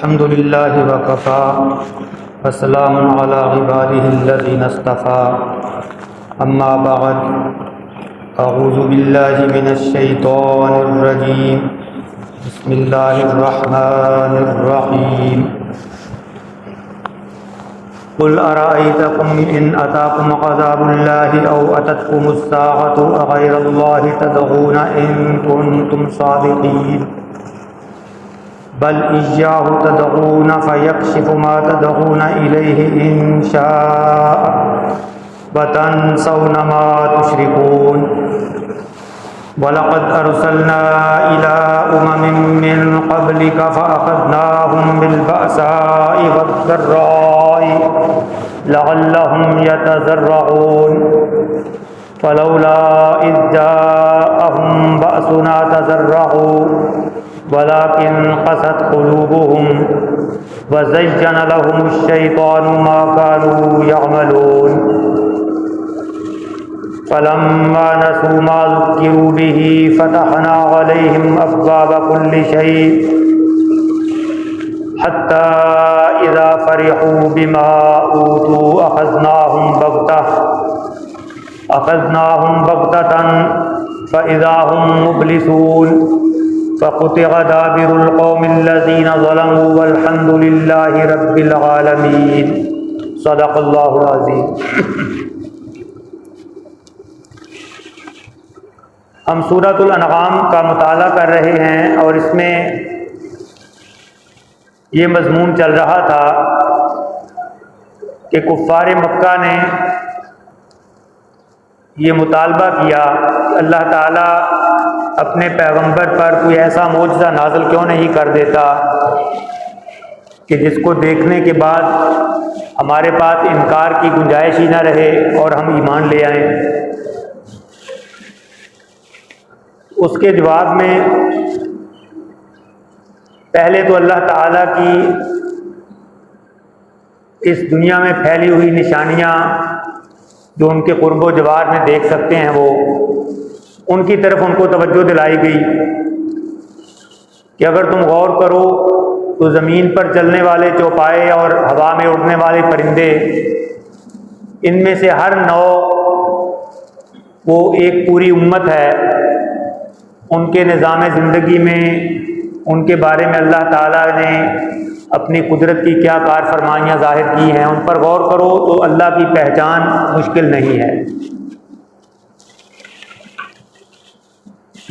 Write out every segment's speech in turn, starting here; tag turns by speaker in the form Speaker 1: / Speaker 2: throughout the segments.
Speaker 1: अल्हम्दुलिल्लाहि वकफ़ा वस्सलामुन अला इबादिहिल्लज़ीना इस्तफ़ा अम्मा बअद अऊज़ु बिल्लाहि मिनश शैतानिर रजीम बिस्मिल्लाहिर रहमानिर रहीम कुल अराअयतकुम इन अताकुम अज़ाबुल्लाहि औ अततकुमुस साअतु अग़ैरल्लाहि तदऊन इन कुन्तुम सादिक़ीन बल इय्याहु तदऊन फयक्शिफु मा तदऊन इलैहि इन शाअ व तंसौन मा तुश्रिकून वलक़द अरसलना इला उममिन मिन क़ब्लिक फ़अख़ज़नाहुम बिलबअसाइ वद्दर्राइ लअल्लहुम यतज़र्रऊन फलौला इज़ जाअहुम बअसुना तज़र्रऊ वलाकिन क़सत क़ुलूबुहुम वज़य्यन लहुमुश शैतानु मा कानू यअमलून फलम्मा नसू मा ज़ुक्किरू बिही फ़तहना अलैहिम अब्वाब कुल्लि शै हत्ता इज़ा फ़रिहू बिमा ऊतू अख़ज़नाहुम बग़ततन फ़इज़ा हुम मुब्लिसून फ़क़ुतिअ दाबिरुल क़ौमिल्लज़ीना ज़लमू वल्हम्दुलिल्लाहि रब्बिल आलमीन। सदक़ल्लाहुल अज़ीम। हम सूरतुल अनआम का मुताला कर रहे हैं और इसमें ये मज़मून चल रहा था कि कुफ़ार मक्का ने ये मुतालबा किया कि अल्लाह ताला अपने पैगंबर पर कोई ऐसा मौजज़ा नाज़िल क्यों नहीं कर देता कि जिसको देखने के बाद हमारे पास इनकार की गुंजाइश ही ना रहे और हम ईमान ले आएं। उसके जवाब में पहले तो अल्लाह ताला की इस दुनिया में फैली हुई निशानियाँ जो उनके क़ुर्ब जवार में देख सकते हैं वो उनकी तरफ उनको तवज्जो दिलाई गई कि अगर तुम गौर करो तो ज़मीन पर चलने वाले चौपाए और हवा में उड़ने वाले परिंदे इनमें से हर नौ वो एक पूरी उम्मत है। उनके निज़ाम ज़िंदगी में उनके बारे में अल्लाह ताला ने अपनी कुदरत की क्या कार फरमाइयाँ ज़ाहिर की हैं, उन पर गौर करो तो अल्लाह की पहचान मुश्किल नहीं है।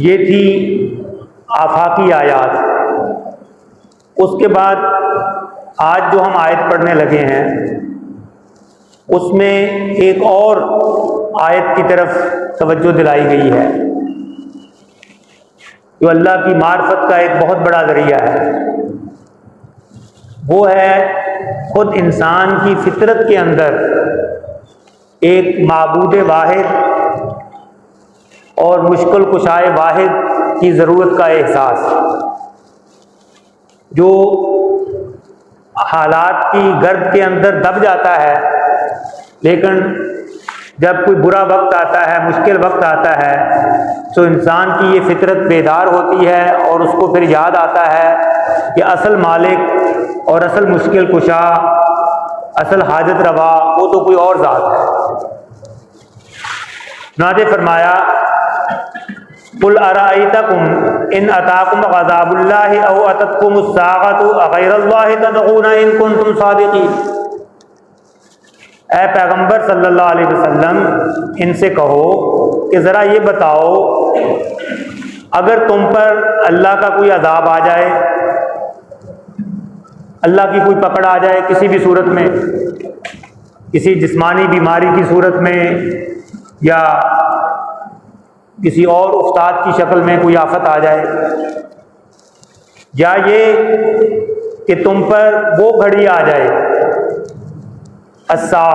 Speaker 1: ये थी आफाकी आयात। उसके बाद आज जो हम आयत पढ़ने लगे हैं उसमें एक और आयत की तरफ तवज्जो दिलाई गई है जो अल्लाह की मार्फत का एक बहुत बड़ा ज़रिया है। वो है खुद इंसान की फितरत के अंदर एक माबूद वाहिद और मुश्किल कुशाए वाहिद की ज़रूरत का एहसास, जो हालात की गर्द के अंदर दब जाता है, लेकिन जब कोई बुरा वक्त आता है, मुश्किल वक्त आता है तो इंसान की ये फितरत बेदार होती है और उसको फिर याद आता है कि असल मालिक और असल मुश्किल कुशा, असल हाजत रवा वो तो कोई और ज़ात है। नाज़े फरमाया कुल अराअयतकुम इन अताकुम अज़ाबुल्लाहि औ अततकुमुस साअतु अग़ैरल्लाहि तदऊन इन कुन्तुम सादिक़ीन। ऐ पैगंबर सल्लल्लाहु अलैहि वसल्लम इनसे कहो कि ज़रा ये बताओ, अगर तुम पर अल्लाह का कोई अज़ाब आ जाए, अल्लाह की कोई पकड़ आ जाए किसी भी सूरत में, किसी जिस्मानी बीमारी की सूरत में या किसी और उस्ताद की शक्ल में कोई आफत आ जाए, या ये कि तुम पर वो घड़ी आ जाए अस्सा,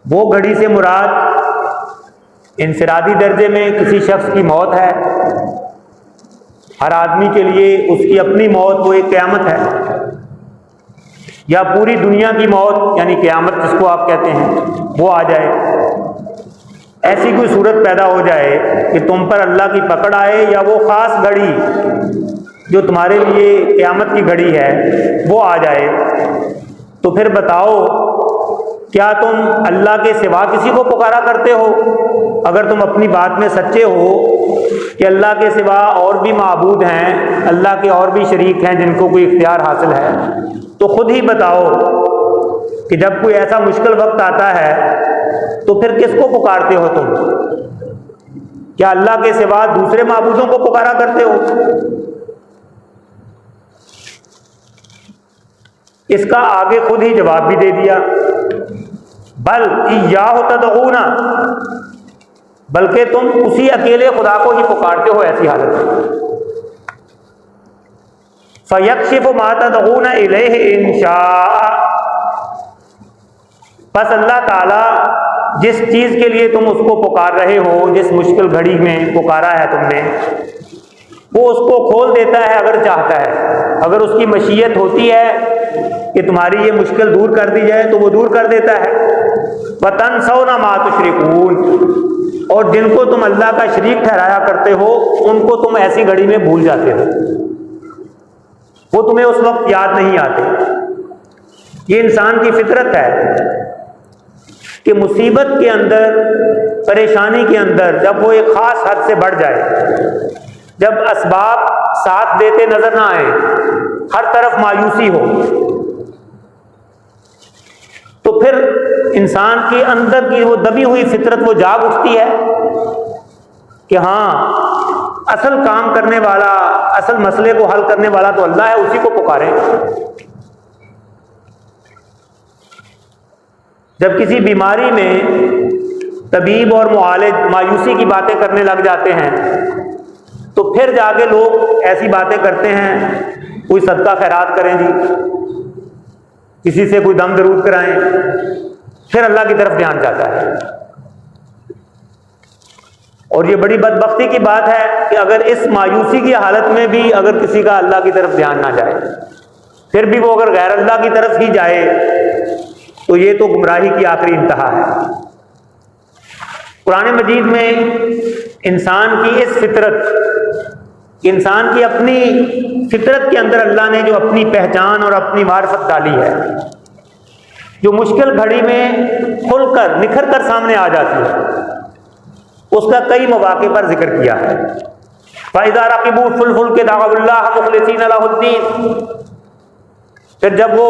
Speaker 1: वो घड़ी से मुराद इंफरादी दर्जे में किसी शख्स की मौत है। हर आदमी के लिए उसकी अपनी मौत वो एक क़यामत है, या पूरी दुनिया की मौत यानी क़यामत जिसको आप कहते हैं वो आ जाए। ऐसी कोई सूरत पैदा हो जाए कि तुम पर अल्लाह की पकड़ आए, या वो ख़ास घड़ी जो तुम्हारे लिए क़यामत की घड़ी है वो आ जाए, तो फिर बताओ क्या तुम अल्लाह के सिवा किसी को पुकारा करते हो? अगर तुम अपनी बात में सच्चे हो कि अल्लाह के सिवा और भी माबूद हैं, अल्लाह के और भी शरीक हैं जिनको कोई इख्तियार हासिल है, तो खुद ही बताओ कि जब कोई ऐसा मुश्किल वक्त आता है तो फिर किसको पुकारते हो तुम? क्या अल्लाह के सिवा दूसरे माबूदों को पुकारा करते हो? इसका आगे खुद ही जवाब भी दे दिया, बल इय्याहु तदऊना, बल्कि तुम उसी अकेले खुदा को ही पुकारते हो ऐसी हालत में। फयक्शिफु मा तदऊना इलैहि इंशाअ, बस अल्लाह ताला जिस चीज के लिए तुम उसको पुकार रहे हो, जिस मुश्किल घड़ी में पुकारा है तुमने, वो उसको खोल देता है अगर चाहता है। अगर उसकी मशीयत होती है कि तुम्हारी ये मुश्किल दूर कर दी जाए तो वो दूर कर देता है। वतनसौना मा तुशरिकून, और जिनको तुम अल्लाह का शरीक ठहराया करते हो उनको तुम ऐसी घड़ी में भूल जाते हो, वो तुम्हें उस वक्त याद नहीं आते। ये इंसान की फितरत है कि मुसीबत के अंदर, परेशानी के अंदर, जब वो एक खास हद से बढ़ जाए, जब असबाब साथ देते नजर ना आए, हर तरफ मायूसी हो, तो फिर इंसान के अंदर की वो दबी हुई फितरत वो जाग उठती है कि हाँ, असल काम करने वाला, असल मसले को हल करने वाला तो अल्लाह है, उसी को पुकारें। जब किसी बीमारी में तबीब और मुआलिज मायूसी की बातें करने लग जाते हैं तो फिर जाके लोग ऐसी बातें करते हैं, कोई सदका खैरात करें जी, किसी से कोई दम दरूद कराएं, फिर अल्लाह की तरफ ध्यान जाता है। और ये बड़ी बदबख्ती की बात है कि अगर इस मायूसी की हालत में भी अगर किसी का अल्लाह की तरफ ध्यान ना जाए, फिर भी वो अगर गैर अल्लाह की तरफ ही जाए, तो ये तो गुमराही की आखिरी इंतहा है। कुरान मजीद में इंसान की इस फितरत, इंसान की अपनी फितरत के अंदर अल्लाह ने जो अपनी पहचान और अपनी मार्फत डाली है, जो मुश्किल घड़ी में खुलकर निखर कर सामने आ जाती है, उसका कई मौके पर जिक्र किया है। फ़इज़ा रक़िबू फ़िल फ़ुल्कि दअवुल्लाह मुख़लिसीना लहुद्दीन, फिर जब वो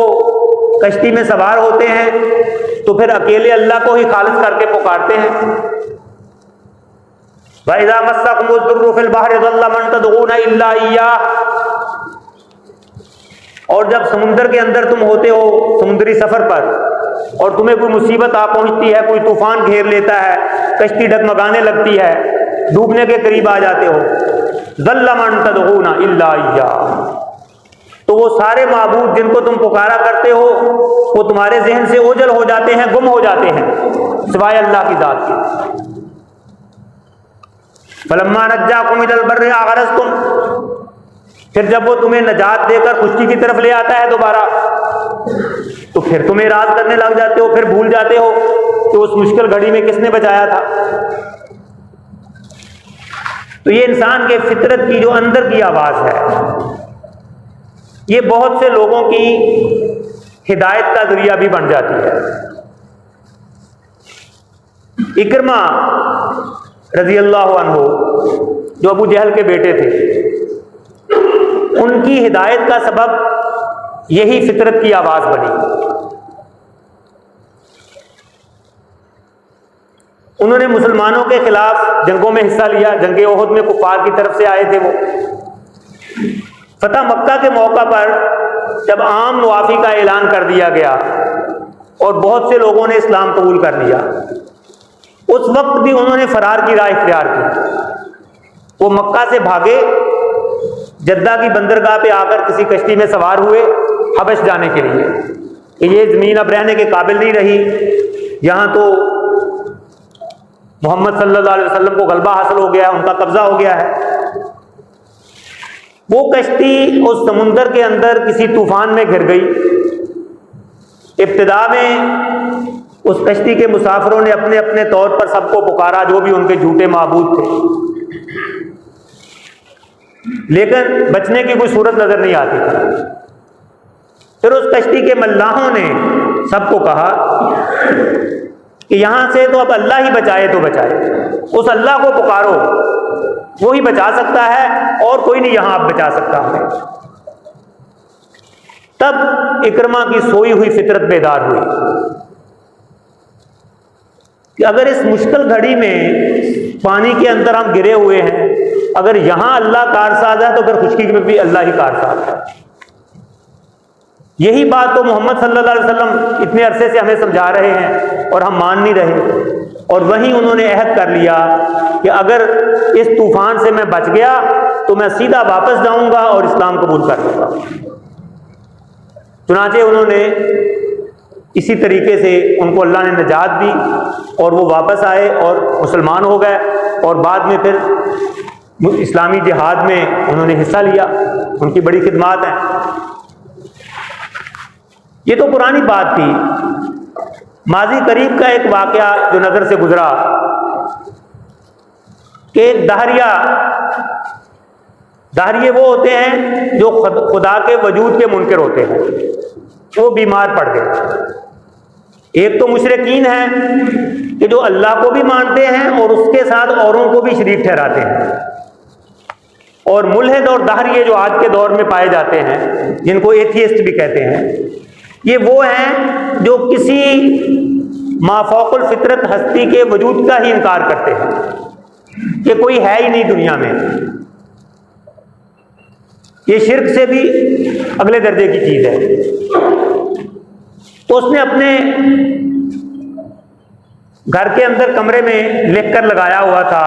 Speaker 1: कश्ती में सवार होते हैं तो फिर अकेले अल्लाह को ही खालिस करके पुकारते हैं। वइज़ा मस्सकुमुद्दुर्रु फ़िल बहरि ज़ल्ला मन तदऊना इल्ला इय्याह, और जब समुद्र के अंदर तुम होते हो, समुद्री सफर पर, और तुम्हें कोई मुसीबत आ पहुंचती है, कोई तूफान घेर लेता है, कश्ती डगमगाने लगती है, डूबने के करीब आ जाते हो, ज़ल्ला मन तदऊना इल्ला इय्याह, तो वो सारे माबूद जिनको तुम पुकारा करते हो वो तुम्हारे जहन से ओझल हो जाते हैं, गुम हो जाते हैं, सिवाय अल्लाह की जात के। फलम्मा नज्जाकुम इलल बर्रि अगरज़तुम, फिर जब वो तुम्हें नजात देकर खुशी की तरफ ले आता है दोबारा, तो फिर तुम एराज करने लग जाते हो, फिर भूल जाते हो कि उस मुश्किल घड़ी में किसने बचाया था। तो ये इंसान के फितरत की जो अंदर की आवाज है, ये बहुत से लोगों की हिदायत का जरिया भी बन जाती है। इक्रमा रजी अल्लाह अन्हु, जो अबू जहल के बेटे थे, उनकी हिदायत का सबब यही फितरत की आवाज बनी। उन्होंने मुसलमानों के खिलाफ जंगों में हिस्सा लिया, जंगे ओहद में कुफार की तरफ से आए थे वो। फतह मक्का के मौका पर जब आम मुआफ़ी का ऐलान कर दिया गया और बहुत से लोगों ने इस्लाम कबूल कर लिया, उस वक्त भी उन्होंने फरार की राह इख्तियार की। वो मक्का से भागे, जद्दा की बंदरगाह पे आकर किसी कश्ती में सवार हुए हबश जाने के लिए कि ये ज़मीन अब रहने के काबिल नहीं रही, यहाँ तो मोहम्मद सल्लल्लाहु अलैहि वसल्लम को गलबा हासिल हो गया है, उनका कब्जा हो गया है। वो कश्ती उस समुंदर के अंदर किसी तूफान में घिर गई। इब्तिदा में उस कश्ती के मुसाफिरों ने अपने अपने तौर पर सबको पुकारा, जो भी उनके झूठे माबूद थे। लेकिन बचने की कोई सूरत नजर नहीं आती थी। फिर उस कश्ती के मल्लाहों ने सबको कहा कि यहां से तो अब अल्लाह ही बचाए तो बचाए, उस अल्लाह को पुकारो, वो ही बचा सकता है और कोई नहीं यहां अब बचा सकता हमें। तब इकरमा की सोई हुई फितरत बेदार हुई कि अगर इस मुश्किल घड़ी में पानी के अंदर हम गिरे हुए हैं, अगर यहां अल्लाह कारसाज है तो फिर खुशकी में भी अल्लाह ही कारसाज है। यही बात तो मोहम्मद सल्लल्लाहु अलैहि वसल्लम इतने अरसे से हमें समझा रहे हैं और हम मान नहीं रहे। और वहीं उन्होंने अहद कर लिया कि अगर इस तूफान से मैं बच गया तो मैं सीधा वापस जाऊंगा और इस्लाम कबूल कर लूंगा। चुनांचे उन्होंने इसी तरीके से उनको अल्लाह ने निजात दी और वो वापस आए और मुसलमान हो गए और बाद में फिर इस्लामी जिहाद में उन्होंने हिस्सा लिया। उनकी बड़ी खिदमात हैं। ये तो पुरानी बात थी। माजी करीब का एक वाकया जो नज़र से गुजरा कि एक दाहरिये वो होते हैं जो खुदा के वजूद के मुनकर होते हैं, वो बीमार पड़ गए। एक तो मुशरिकीन हैं कि जो अल्लाह को भी मानते हैं और उसके साथ औरों को भी शरीक ठहराते हैं, और मुल्हिद और दाहरिये जो आज के दौर में पाए जाते हैं, जिनको एथियस्ट भी कहते हैं, ये वो हैं जो किसी माफौकुल फितरत हस्ती के वजूद का ही इनकार करते हैं कि कोई है ही नहीं दुनिया में। ये शिर्क से भी अगले दर्जे की चीज है। तो उसने अपने घर के अंदर कमरे में लिखकर लगाया हुआ था,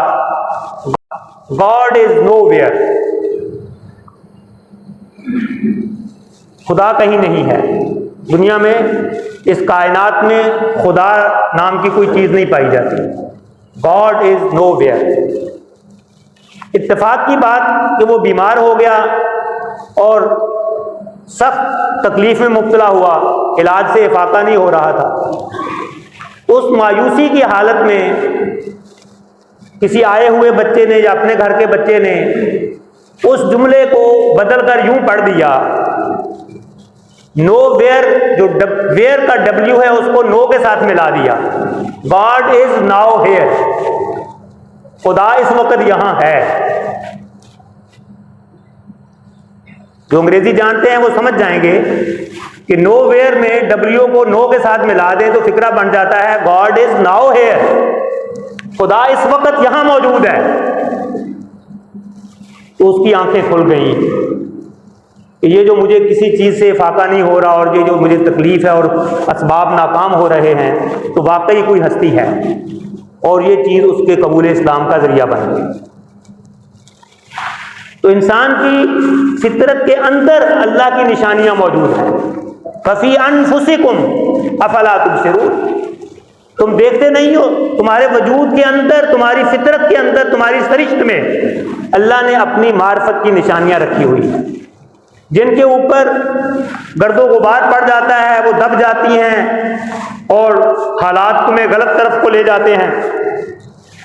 Speaker 1: गॉड इज नोवेयर, खुदा कहीं नहीं है दुनिया में। इस कायनात में खुदा नाम की कोई चीज नहीं पाई जाती। God is nowhere. इत्तेफाक की बात कि वो बीमार हो गया और सख्त तकलीफ में मुब्तला हुआ, इलाज से इफाका नहीं हो रहा था। उस मायूसी की हालत में किसी आए हुए बच्चे ने या अपने घर के बच्चे ने उस जुमले को बदलकर यूं पढ़ दिया, नो वेयर, जो वेयर का डब्ल्यू है उसको नो के साथ मिला दिया। गॉड इज नाउ हेयर, खुदा इस वक्त यहां है। जो अंग्रेजी जानते हैं वो समझ जाएंगे कि नो वेयर में डब्ल्यू को नो के साथ मिला दें तो फिक्रा बन जाता है गॉड इज नाउ हेयर, खुदा इस वक्त यहां मौजूद है। तो उसकी आंखें खुल गई। ये जो मुझे किसी चीज से फाका नहीं हो रहा और ये जो मुझे तकलीफ है और असबाब नाकाम हो रहे हैं, तो वाकई कोई हस्ती है और ये चीज उसके कबूल इस्लाम का जरिया बन गई। तो इंसान की फितरत के अंदर अल्लाह की निशानियां मौजूद हैं। फफी अनफुसिकुम अफला तुबसिरून, तुम देखते नहीं हो, तुम्हारे वजूद के अंदर, तुम्हारी फितरत के अंदर, तुम्हारी सरिश्त में अल्लाह ने अपनी मार्फत की निशानियां रखी हुई हैं। जिनके ऊपर गर्दो गुबार पड़ जाता है वो दब जाती हैं और हालात तुम्हें गलत तरफ को ले जाते हैं।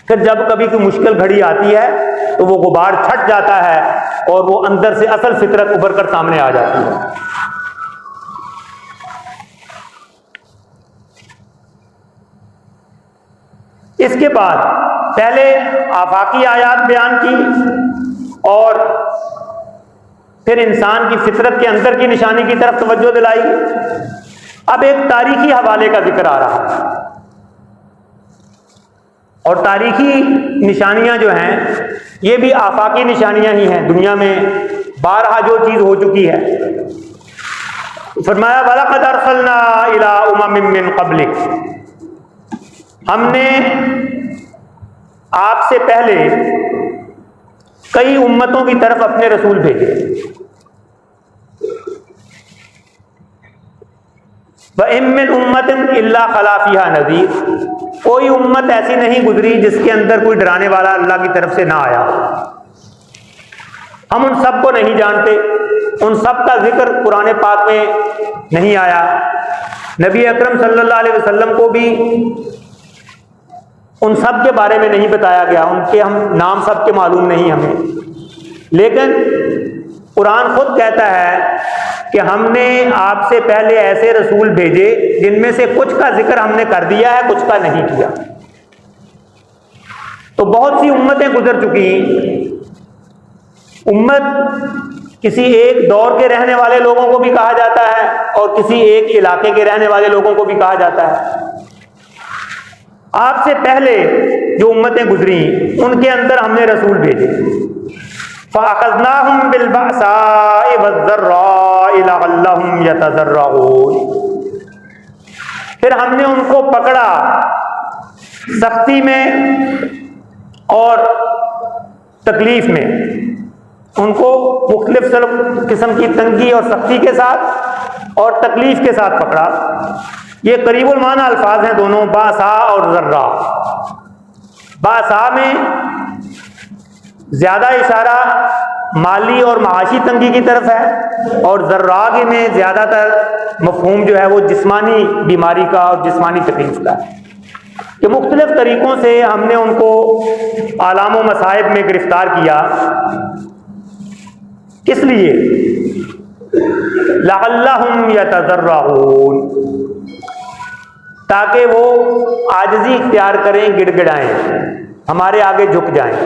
Speaker 1: फिर जब कभी कोई मुश्किल घड़ी आती है तो वो गुबार छट जाता है और वो अंदर से असल फितरत उभर कर सामने आ जाती है। इसके बाद पहले आफाकी आयात बयान की और फिर इंसान की फितरत के अंदर की निशानी की तरफ तवज्जो दिलाई। अब एक तारीखी हवाले का जिक्र आ रहा है, और तारीखी निशानियां जो हैं ये भी आफाकी निशानियां ही हैं। दुनिया में बारहा जो चीज हो चुकी है, फरमाया वलक़द अरसलना इला उममिन मिन क़ब्लिक, हमने आपसे पहले कई उम्मतों की तरफ अपने रसूल भेजे। वइम मिन उम्मतिन इल्ला खला फीहा नज़ीर, कोई उम्मत ऐसी नहीं गुजरी जिसके अंदर कोई डराने वाला अल्लाह की तरफ से ना आया। हम उन सब को नहीं जानते, उन सब का जिक्र कुरान पाक में नहीं आया। नबी अकरम सल्लल्लाहु अलैहि वसल्लम को भी उन सब के बारे में नहीं बताया गया, उनके हम नाम सब के मालूम नहीं हमें। लेकिन कुरान खुद कहता है कि हमने आपसे पहले ऐसे रसूल भेजे जिनमें से कुछ का जिक्र हमने कर दिया है, कुछ का नहीं किया। तो बहुत सी उम्मतें गुजर चुकी। उम्मत किसी एक दौर के रहने वाले लोगों को भी कहा जाता है और किसी एक इलाके के रहने वाले लोगों को भी कहा जाता है। आपसे पहले जो उम्मतें गुजरी उनके अंदर हमने रसूल भेजे। फ़अख़ज़नाहुम बिलबअसाइ वज़्ज़र्राइ लअल्लहुम यतज़र्रऊन, फिर हमने उनको पकड़ा सख्ती में और तकलीफ में, उनको मुख्तलिफ किस्म की तंगी और सख्ती के साथ और तकलीफ के साथ पकड़ा। ये करीबुल माना अल्फाज हैं दोनों, बासा और जर्रा। बासा में ज्यादा इशारा माली और माशी तंगी की तरफ है और जर्रा में ज्यादातर मफहूम जो है वो जिस्मानी बीमारी का और जिस्मानी तकलीफ का है कि मुख्तलिफ तरीकों से हमने उनको आलाम व मसाइब में गिरफ्तार किया। इसलिए लअल्लहुम यतज़र्रऊन, ताकि वो आजिज़ी इख्तियार करें, गिड़गिड़ाएं, हमारे आगे झुक जाएं।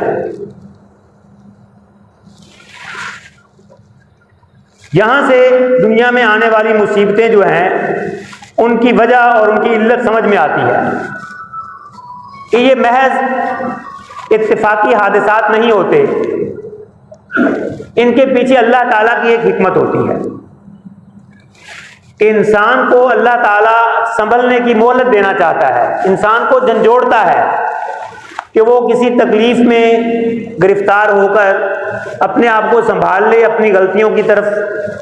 Speaker 1: यहां से दुनिया में आने वाली मुसीबतें जो हैं उनकी वजह और उनकी इल्लत समझ में आती है कि ये महज इत्तेफाकी हादिसात नहीं होते, इनके पीछे अल्लाह ताला की एक हिकमत होती है कि इंसान को अल्लाह ताला संभलने की मोहलत देना चाहता है, इंसान को झंझोड़ता है कि वो किसी तकलीफ में गिरफ्तार होकर अपने आप को संभाल ले, अपनी गलतियों की तरफ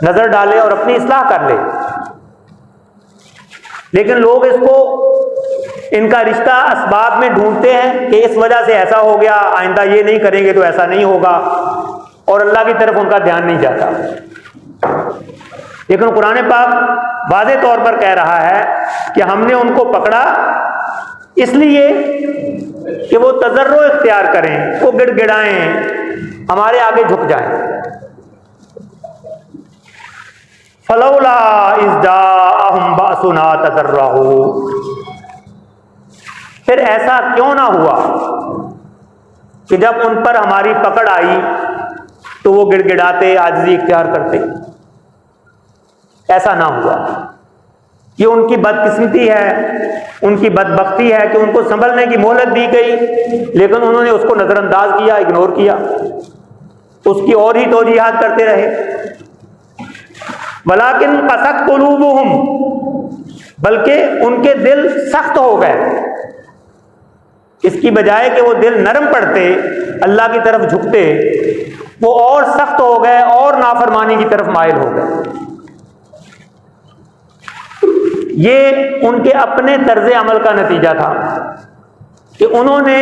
Speaker 1: नजर डाले और अपनी इस्लाह कर ले। लेकिन लोग इसको, इनका रिश्ता असबाब में ढूंढते हैं कि इस वजह से ऐसा हो गया, आइंदा ये नहीं करेंगे तो ऐसा नहीं होगा, और अल्लाह की तरफ उनका ध्यान नहीं जाता। लेकिन कुरान पाक वाज़े तौर पर कह रहा है कि हमने उनको पकड़ा इसलिए कि वो तजर्रो इख्तियार करें, वो गिड़गिड़ाएं, हमारे आगे झुक जाएं। फलौला इज़ जाअहुम बअसुना तज़र्रऊ, फिर ऐसा क्यों ना हुआ कि जब उन पर हमारी पकड़ आई तो वो गिड़गिड़ाते, आजिज़ी इख्तियार करते। ऐसा ना हुआ। ये उनकी बदकिस्मती है, उनकी बदबख्ती है कि उनको संभलने की मोहलत दी गई, लेकिन उन्होंने उसको नजरअंदाज किया, इग्नोर किया, उसकी और ही तौजीहात करते रहे। वलाकिन क़सत क़ुलूबुहुम, बल्कि उनके दिल सख्त हो गए। इसकी बजाय कि वो दिल नरम पड़ते, अल्लाह की तरफ झुकते, वो और सख्त हो गए और नाफरमानी की तरफ माइल हो गए। ये उनके अपने तर्ज अमल का नतीजा था कि उन्होंने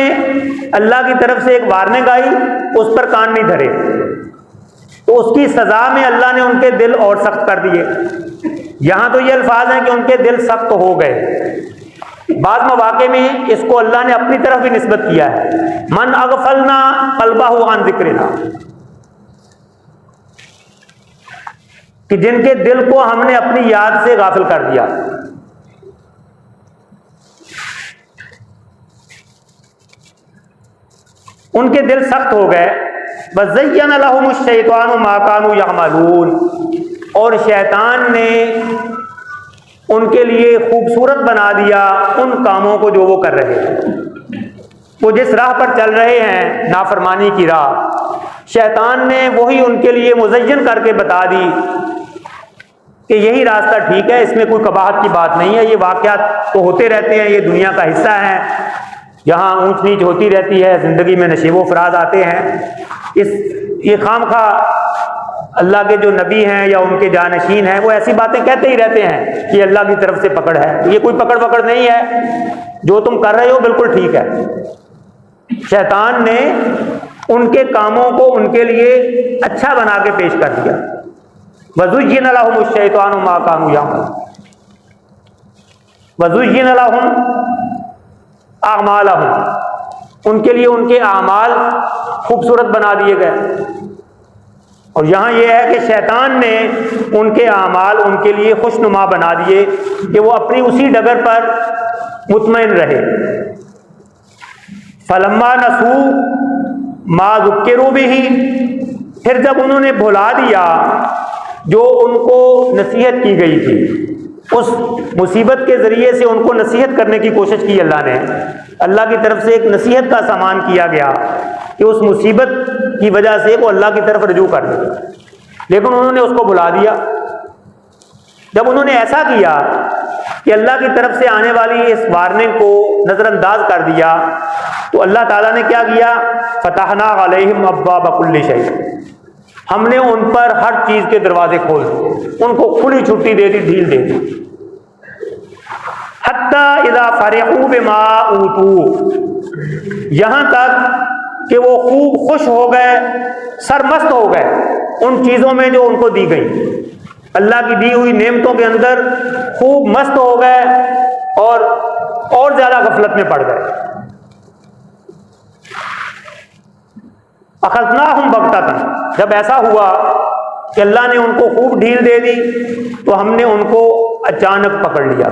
Speaker 1: अल्लाह की तरफ से एक वार्निंग आई, उस पर कान नहीं धरे, तो उसकी सजा में अल्लाह ने उनके दिल और सख्त कर दिए। यहां तो ये अल्फाज हैं कि उनके दिल सख्त हो गए। बाद मौके में इसको अल्लाह ने अपनी तरफ भी निस्बत किया है, मन अगफलना क़ल्बहु अन ज़िक्रिना, कि जिनके दिल को हमने अपनी याद से गाफिल कर दिया। उनके दिल सख्त हो गए। वज़य्यन लहुमुश शैतानु मा कानू यअमलून, और शैतान ने उनके लिए खूबसूरत बना दिया उन कामों को जो वो कर रहे हैं। वो जिस राह पर चल रहे हैं, नाफरमानी की राह, शैतान ने वही उनके लिए मुज़य्यन करके बता दी कि यही रास्ता ठीक है, इसमें कोई कबाहत की बात नहीं है। ये वाक़यात तो होते रहते हैं, ये दुनिया का हिस्सा है, यहाँ ऊंच नीच होती रहती है, ज़िंदगी में नशेबो फराज आते हैं। ये खामखा अल्लाह के जो नबी हैं या उनके जानशीन हैं वो ऐसी बातें कहते ही रहते हैं कि अल्लाह की तरफ से पकड़ है। ये कोई पकड़ पकड़ नहीं है, जो तुम कर रहे हो बिल्कुल ठीक है। शैतान ने उनके कामों को उनके लिए अच्छा बना के पेश कर दिया। वज़ुय्यिन लहुमुश शैतानु मा कानू यअमलून, वज़ुय्यिन लहुम अअमालहुम, उनके लिए उनके आमाल खूबसूरत बना दिए गए। और यहाँ ये है कि शैतान ने उनके आमाल उनके लिए खुशनुमा बना दिए कि वो अपनी उसी डगर पर मुतमईन रहे। फलम्मा नसू मा ज़ुक्किरू बिही, फिर जब उन्होंने भुला दिया जो उनको नसीहत की गई थी, उस मुसीबत के ज़रिए से उनको नसीहत करने की कोशिश की अल्लाह ने, अल्लाह की तरफ से एक नसीहत का सामान किया गया कि उस मुसीबत की वजह से वो अल्लाह की तरफ रजू कर दे, लेकिन उन्होंने उसको भुला दिया। जब उन्होंने ऐसा किया कि अल्लाह की तरफ से आने वाली इस वार्निंग को नज़रअंदाज कर दिया, तो अल्लाह ताला ने क्या किया, फतहना अलैहिम अब्वाब कुल्ली शै, हमने उन पर हर चीज़ के दरवाजे खोल दिए, उनको खुली छुट्टी दे दी, ढील दे दी। हत्ता इज़ा फरिहू बिमा ऊतू, यहाँ तक कि वो खूब खुश हो गए, सरमस्त हो गए उन चीज़ों में जो उनको दी गई, अल्लाह की दी हुई नेमतों के अंदर खूब मस्त हो गए और ज़्यादा गफलत में पड़ गए। अखज़नाहुम बग़ततन, जब ऐसा हुआ कि अल्लाह ने उनको खूब ढील दे दी तो हमने उनको अचानक पकड़ लिया।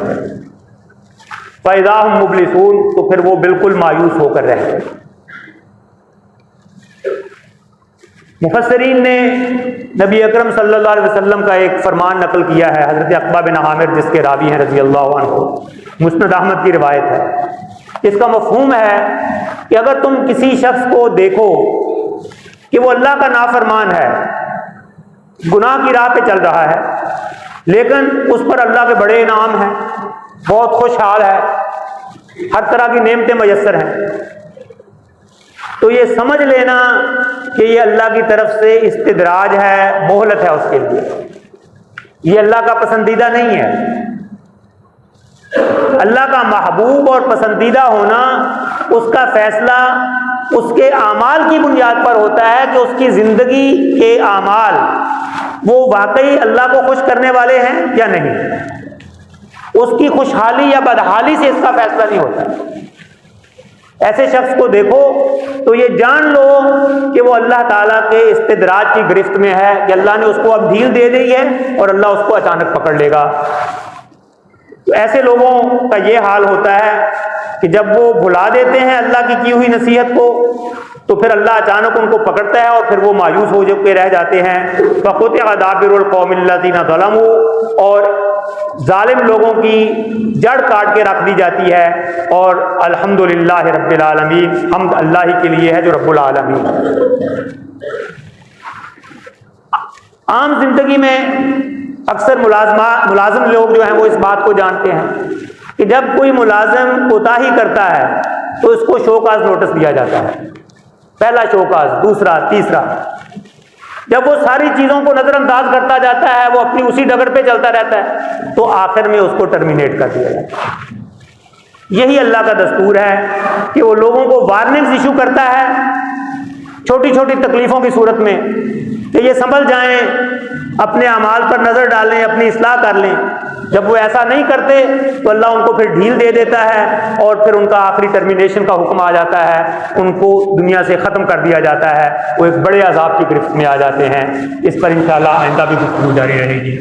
Speaker 1: फ़इज़ा हुम मुब्लिसून, तो फिर वो बिल्कुल मायूस होकर रह गए। मुफस्सिरीन ने नबी अकरम सल्लल्लाहु अलैहि वसल्लम का एक फरमान नकल किया है, हज़रत अक़बा बिन आमिर जिसके रावी हैं रज़ी अल्लाहु अन्हु, मुस्नद अहमद की रिवायत है। इसका मफ़हूम है कि अगर तुम किसी शख्स को देखो कि वो अल्लाह का नाफरमान है, गुनाह की राह पे चल रहा है, लेकिन उस पर अल्लाह के बड़े इनाम हैं, बहुत खुशहाल है, हर तरह की नेमतें मयस्सर हैं, तो ये समझ लेना कि ये अल्लाह की तरफ से इस्तिदराज है, मोहलत है उसके लिए, ये अल्लाह का पसंदीदा नहीं है। अल्लाह का महबूब और पसंदीदा होना, उसका फैसला उसके आमाल की बुनियाद पर होता है कि उसकी ज़िंदगी के आमाल वो वाकई अल्लाह को खुश करने वाले हैं या नहीं। उसकी खुशहाली या बदहाली से इसका फैसला नहीं होता। ऐसे शख्स को देखो तो ये जान लो कि वो अल्लाह ताला के इस्तिदराज की गिरफ्त में है, कि अल्लाह ने उसको अब ढील दे दी है और अल्लाह उसको अचानक पकड़ लेगा। तो ऐसे लोगों का ये हाल होता है कि जब वो भुला देते हैं अल्लाह की हुई नसीहत को, तो फिर अल्लाह अचानक उनको पकड़ता है और फिर वो मायूस हो के रह जाते हैं। फ़क़ुतिअ दाबिरुल क़ौमिल्लज़ीना ज़लमू, और जालिम लोगों की जड़ काट के रख दी जाती है। और अल्हम्दुलिल्लाहि रब्बिल आलमीन, हम्द अल्लाह ही के लिए है जो रब्बुल आलमीन। आम जिंदगी में अक्सर मुलाजिम लोग जो हैं वो इस बात को जानते हैं कि जब कोई मुलाजिम कोताही करता है तो इसको शोकाज नोटिस दिया जाता है, पहला शोकाज, दूसरा, तीसरा। जब वो सारी चीज़ों को नज़रअंदाज करता जाता है, वो अपनी उसी डगर पे चलता रहता है, तो आखिर में उसको टर्मिनेट कर दिया जाता है। यही अल्लाह का दस्तूर है कि वो लोगों को वार्निंग्स इशू करता है छोटी छोटी तकलीफ़ों की सूरत में, कि ये संभल जाएं, अपने अमाल पर नज़र डालें, अपनी इस्लाह कर लें। जब वो ऐसा नहीं करते तो अल्लाह उनको फिर ढील दे देता है और फिर उनका आखिरी टर्मिनेशन का हुक्म आ जाता है, उनको दुनिया से ख़त्म कर दिया जाता है, वो एक बड़े अज़ाब की गिरफ्त में आ जाते हैं। इस पर इंशाअल्लाह आइंदा भी गुफ्तगू जारी रहेगी।